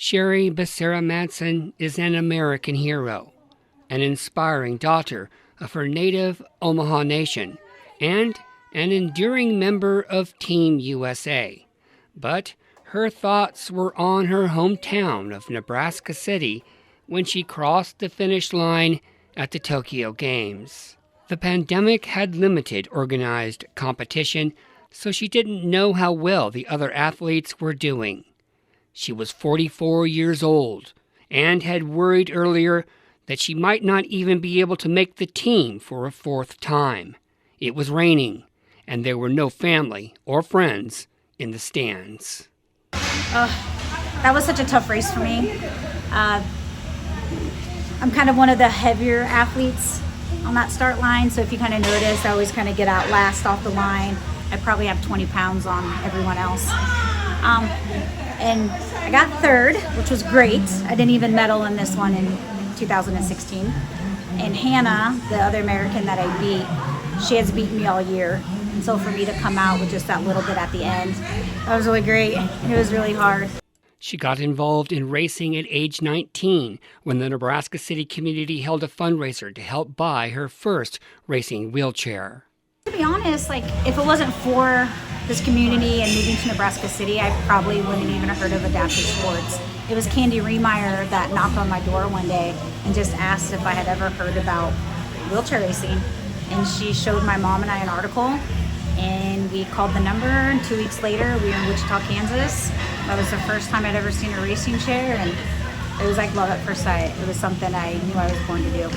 Cheri BECERRA-MADSEN is an American hero, an inspiring daughter of her native Omaha Nation, and an enduring member of Team USA. But her thoughts were on her hometown of Nebraska City when she crossed the finish line at the Tokyo Games. The pandemic had limited organized competition, so she didn't know how well the other athletes were doing. She was 44 years old and had worried earlier that she might not even be able to make the team for a fourth time. It was raining, and there were no family or friends in the stands. That was such a tough race for me. I'm kind of one of the heavier athletes on that start line, so if you kind of notice, I always kind of get out last off the line. I probably have 20 pounds on everyone else. And I got third, which was great. I didn't even medal in this one in 2016. And Hannah, the other American that I beat, she has beaten me all year. And so for me to come out with just that little bit at the end, that was really great. It was really hard. She got involved in racing at age 19 when the Nebraska City community held a fundraiser to help buy her first racing wheelchair. To be honest, if it wasn't for this community and moving to Nebraska City, I probably wouldn't even have heard of adaptive sports. It was Candy Remeyer that knocked on my door one day and just asked if I had ever heard about wheelchair racing. And she showed my mom and I an article, and we called the number, and 2 weeks later we were in Wichita, Kansas. That was the first time I'd ever seen a racing chair, and it was like love at first sight. It was something I knew I was born to do.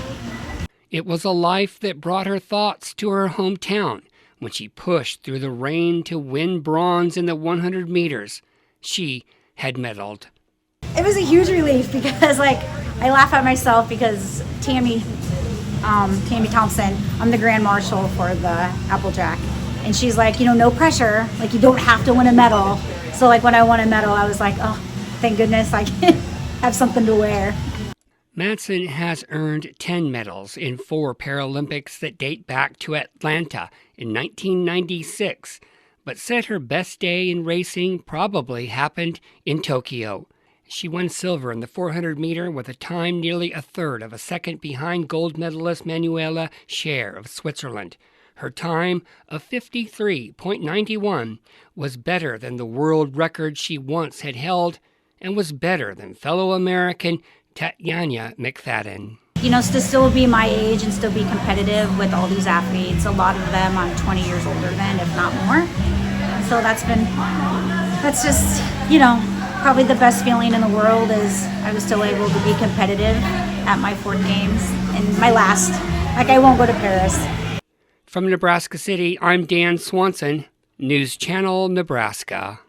It was a life that brought her thoughts to her hometown when she pushed through the rain to win bronze in the 100 meters. She had medaled. It was a huge relief because I laugh at myself because Tammy Thompson, I'm the grand marshal for the Applejack. And she's like, no pressure. You don't have to win a medal. So when I won a medal, I was like, oh, thank goodness I can have something to wear. Madsen has earned 10 medals in 4 Paralympics that date back to Atlanta in 1996, but said her best day in racing probably happened in Tokyo. She won silver in the 400-meter with a time nearly a third of a second behind gold medalist Manuela Schär of Switzerland. Her time of 53.91 was better than the world record she once had held and was better than fellow American Tatiana McFadden. To still be my age and still be competitive with all these athletes, a lot of them I'm 20 years older than, if not more. So that's just, probably the best feeling in the world is I was still able to be competitive at my 4th games and my last. I won't go to Paris. From Nebraska City, I'm Dan Swanson, News Channel, Nebraska.